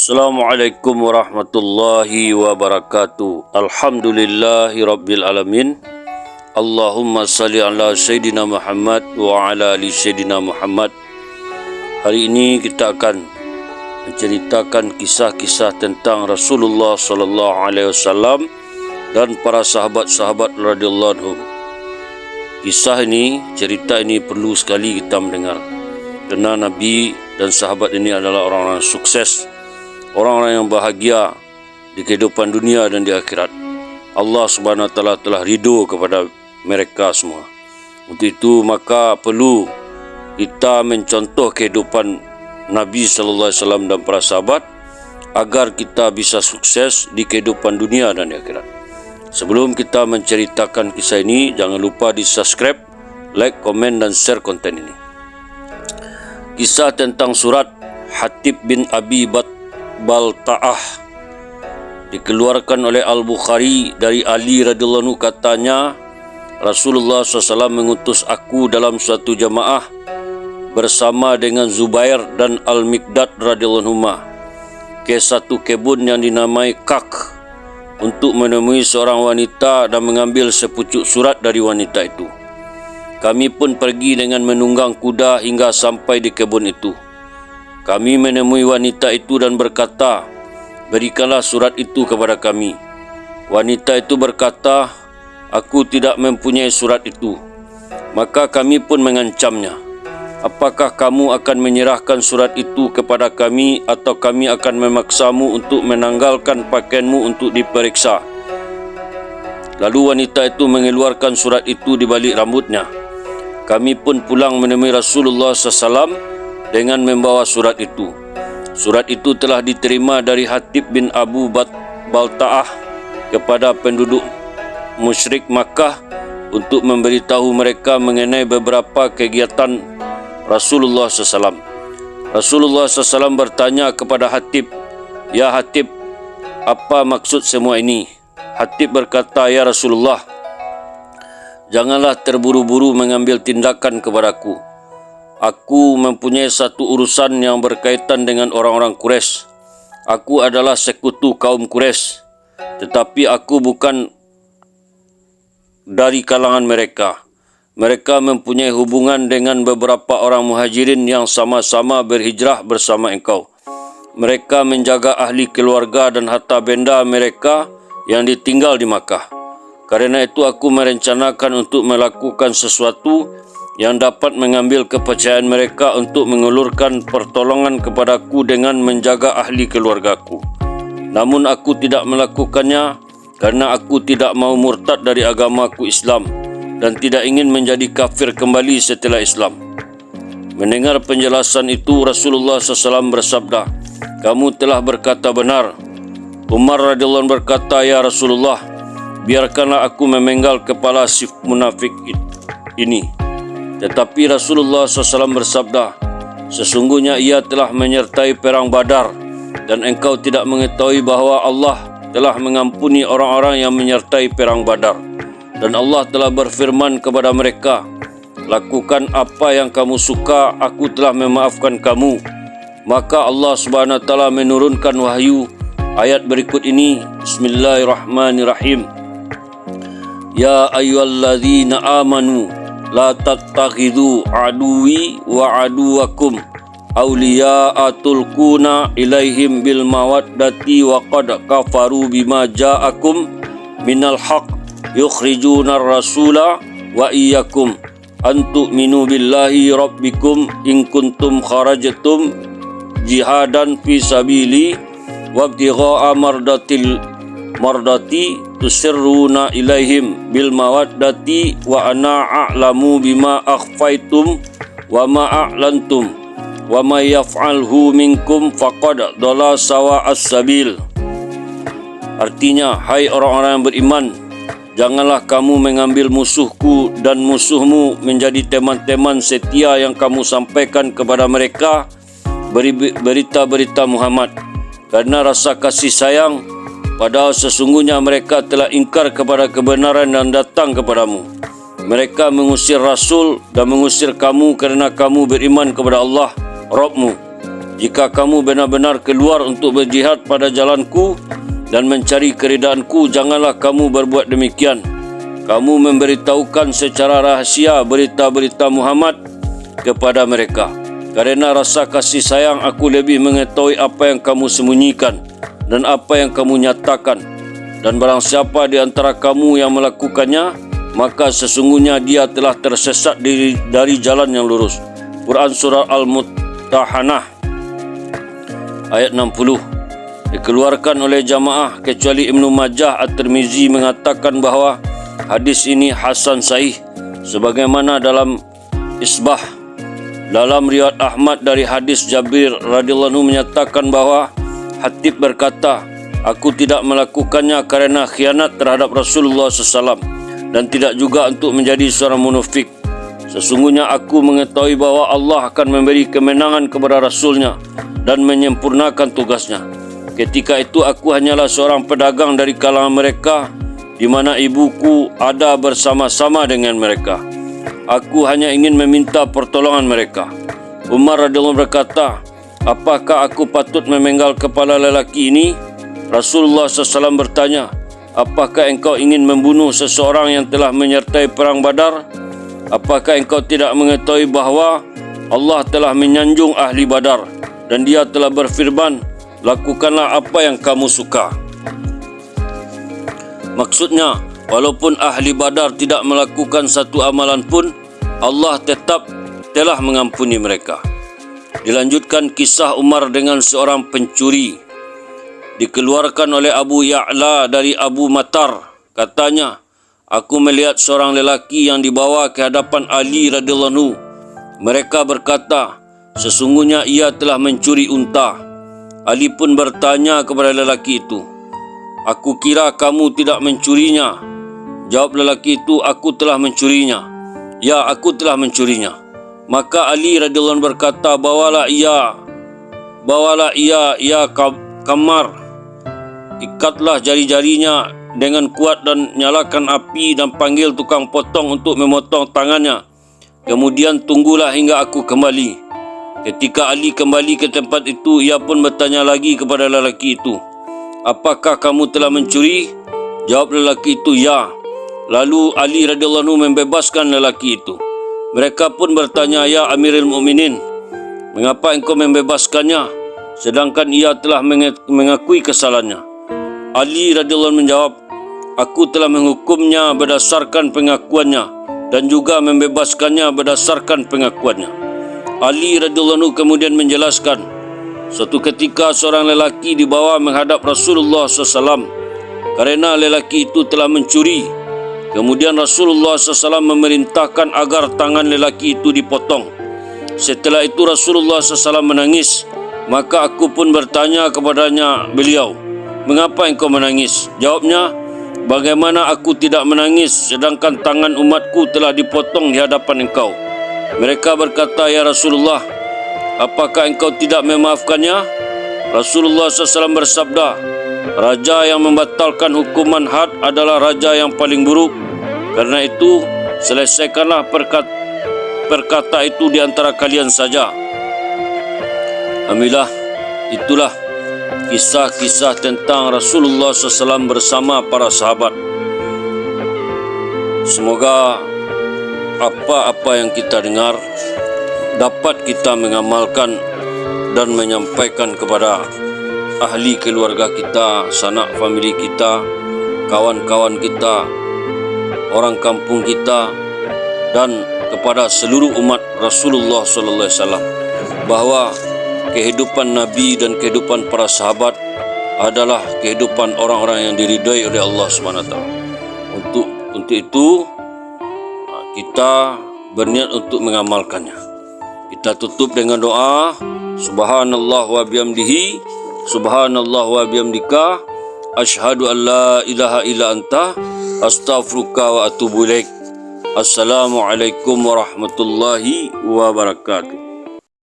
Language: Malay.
Assalamualaikum warahmatullahi wabarakatuh. Alhamdulillahi rabbil alamin. Allahumma salli ala Sayyidina Muhammad wa ala ali Sayyidina Muhammad. Hari ini kita akan menceritakan kisah-kisah tentang Rasulullah sallallahu alaihi wasallam dan para sahabat-sahabat radhiyallahu anhum. Kisah ini, cerita ini perlu sekali kita mendengar, kerana Nabi dan sahabat ini adalah orang-orang sukses, orang-orang yang bahagia di kehidupan dunia dan di akhirat. Allah Subhanahu Wa Taala telah ridho kepada mereka semua. Untuk itu maka perlu kita mencontoh kehidupan Nabi sallallahu alaihi wasallam dan para sahabat agar kita bisa sukses di kehidupan dunia dan di akhirat. Sebelum kita menceritakan kisah ini, jangan lupa di-subscribe, like, komen dan share konten ini. Kisah tentang surat Hatib bin Abi Balta'ah dikeluarkan oleh Al-Bukhari dari Ali radhiyallahu anhu, katanya Rasulullah SAW mengutus aku dalam suatu jamaah bersama dengan Zubair dan Al-Miqdad radhiyallahu anhu ke satu kebun yang dinamai Kak untuk menemui seorang wanita dan mengambil sepucuk surat dari wanita itu. Kami pun pergi dengan menunggang kuda hingga sampai di kebun itu. Kami menemui wanita itu dan berkata, "Berikanlah surat itu kepada kami." Wanita itu berkata, "Aku tidak mempunyai surat itu." Maka kami pun mengancamnya, "Apakah kamu akan menyerahkan surat itu kepada kami atau kami akan memaksamu untuk menanggalkan pakaianmu untuk diperiksa?" Lalu wanita itu mengeluarkan surat itu di balik rambutnya. Kami pun pulang menemui Rasulullah SAW dengan membawa surat itu. Surat itu telah diterima dari Hatib bin Abu Balta'ah kepada penduduk musyrik Makkah untuk memberitahu mereka mengenai beberapa kegiatan Rasulullah SAW. Rasulullah SAW bertanya kepada Hatib, "Ya Hatib, apa maksud semua ini?" Hatib berkata, "Ya Rasulullah, janganlah terburu-buru mengambil tindakan kepadaku. Aku mempunyai satu urusan yang berkaitan dengan orang-orang Quraisy. Aku adalah sekutu kaum Quraisy, tetapi aku bukan dari kalangan mereka. Mereka mempunyai hubungan dengan beberapa orang muhajirin yang sama-sama berhijrah bersama engkau. Mereka menjaga ahli keluarga dan harta benda mereka yang ditinggal di Makkah. Karena itu aku merencanakan untuk melakukan sesuatu yang dapat mengambil kepercayaan mereka untuk mengulurkan pertolongan kepadaku dengan menjaga ahli keluargaku. Namun aku tidak melakukannya karena aku tidak mau murtad dari agamaku Islam dan tidak ingin menjadi kafir kembali setelah Islam." Mendengar penjelasan itu, Rasulullah SAW bersabda, "Kamu telah berkata benar." Umar radhiyallahu anhu berkata, "Ya Rasulullah, biarkanlah aku memenggal kepala si munafik ini." Tetapi Rasulullah SAW bersabda, "Sesungguhnya ia telah menyertai perang Badar dan engkau tidak mengetahui bahawa Allah telah mengampuni orang-orang yang menyertai perang Badar. Dan Allah telah berfirman kepada mereka, 'Lakukan apa yang kamu suka, aku telah memaafkan kamu.' Maka Allah Subhanahu Wa Taala menurunkan wahyu ayat berikut ini. Bismillahirrahmanirrahim. Ya ayyuhalladzina amanu la tattakhidhu aduwi wa aduwakum awliya'a tulquna ilaihim bil mawaddati wa qad kafaru bima ja'akum minal haqq yukhrijuna ar-rasula wa iyyakum an tu'minu billahi rabbikum in kuntum kharajtum jihadan fi sabili wabtigha'a mardati tusirruna ilaihim bil mawaddati wa ana a'lamu bima akhfaytum wa ma a'lantum wa ma yaf'alhu minkum faqad dhalla sawa'as sabil." Artinya, hai orang-orang yang beriman, janganlah kamu mengambil musuhku dan musuhmu menjadi teman-teman setia yang kamu sampaikan kepada mereka berita-berita Muhammad karena rasa kasih sayang, padahal sesungguhnya mereka telah ingkar kepada kebenaran dan datang kepadamu. Mereka mengusir Rasul dan mengusir kamu kerana kamu beriman kepada Allah, Rabbmu. jika kamu benar-benar keluar untuk berjihad pada jalanku dan mencari keredaanku, janganlah kamu berbuat demikian. Kamu memberitahukan secara rahasia berita-berita Muhammad kepada mereka. Karena rasa kasih sayang, aku lebih mengetahui apa yang kamu sembunyikan dan apa yang kamu nyatakan. Dan barang siapa di antara kamu yang melakukannya, maka sesungguhnya dia telah tersesat dari jalan yang lurus. Quran Surah Al-Mumtahanah ayat 60. Dikeluarkan oleh jamaah kecuali Ibnu Majah. At-Tirmizi mengatakan bahawa hadis ini hasan sahih, sebagaimana dalam Isbah. Dalam riwayat Ahmad dari hadis Jabir radhiyallahu anhu menyatakan bahawa Hatib berkata, aku tidak melakukannya kerana khianat terhadap Rasulullah SAW dan tidak juga untuk menjadi seorang munafik. Sesungguhnya aku mengetahui bahawa Allah akan memberi kemenangan kepada Rasulnya dan menyempurnakan tugasnya. Ketika itu aku hanyalah seorang pedagang dari kalangan mereka, di mana ibuku ada bersama-sama dengan mereka. Aku hanya ingin meminta pertolongan mereka. Umar radhiyallahu anhu berkata, apakah aku patut memenggal kepala lelaki ini? Rasulullah SAW bertanya, apakah engkau ingin membunuh seseorang yang telah menyertai perang Badar? Apakah engkau tidak mengetahui bahawa Allah telah menyanjung ahli Badar dan dia telah berfirman, lakukanlah apa yang kamu suka. Maksudnya, walaupun ahli Badar tidak melakukan satu amalan pun, Allah tetap telah mengampuni mereka. Dilanjutkan kisah Umar dengan seorang pencuri. Dikeluarkan oleh Abu Ya'la dari Abu Matar. Katanya, aku melihat seorang lelaki yang dibawa ke hadapan Ali radhiyallahu anhu. Mereka berkata, sesungguhnya ia telah mencuri unta. Ali pun bertanya kepada lelaki itu, aku kira kamu tidak mencurinya. Jawab lelaki itu, aku telah mencurinya. Ya, aku telah mencurinya. Maka Ali radhiyallahu anhu berkata, bawalah ia, Kamar. Ikatlah jari-jarinya dengan kuat dan nyalakan api dan panggil tukang potong untuk memotong tangannya. Kemudian tunggulah hingga aku kembali. Ketika Ali kembali ke tempat itu, ia pun bertanya lagi kepada lelaki itu, apakah kamu telah mencuri? Jawab lelaki itu, ya. Lalu Ali radhiyallahu anhu membebaskan lelaki itu. Mereka pun bertanya, ya Amirul Mukminin, mengapa engkau membebaskannya sedangkan ia telah mengakui kesalahannya? Ali radhiyallahu anhu menjawab, aku telah menghukumnya berdasarkan pengakuannya dan juga membebaskannya berdasarkan pengakuannya. Ali radhiyallahu anhu kemudian menjelaskan, suatu ketika seorang lelaki dibawa menghadap Rasulullah SAW kerana lelaki itu telah mencuri. Kemudian Rasulullah SAW memerintahkan agar tangan lelaki itu dipotong. Setelah itu Rasulullah SAW menangis. Maka aku pun bertanya kepadanya beliau, mengapa engkau menangis? Jawabnya, bagaimana aku tidak menangis sedangkan tangan umatku telah dipotong di hadapan engkau? Mereka berkata, ya Rasulullah, apakah engkau tidak memaafkannya? Rasulullah SAW bersabda, raja yang membatalkan hukuman had adalah raja yang paling buruk. Karena itu, selesaikanlah perkata itu di antara kalian saja. Alhamdulillah, itulah kisah-kisah tentang Rasulullah SAW bersama para sahabat. Semoga apa-apa yang kita dengar dapat kita mengamalkan dan menyampaikan kepada ahli keluarga kita, sanak famili kita, kawan-kawan kita, orang kampung kita, dan kepada seluruh umat Rasulullah SAW bahawa kehidupan Nabi dan kehidupan para sahabat adalah kehidupan orang-orang yang diridai oleh Allah SWT. Untuk itu kita berniat untuk mengamalkannya. Kita tutup dengan doa, subhanallah wa bihamdihi, subhanallah wa bihamdika, asyhadu an la ilaha illa anta, astaghfiruka wa atubu ilaik. Assalamualaikum warahmatullahi wabarakatuh.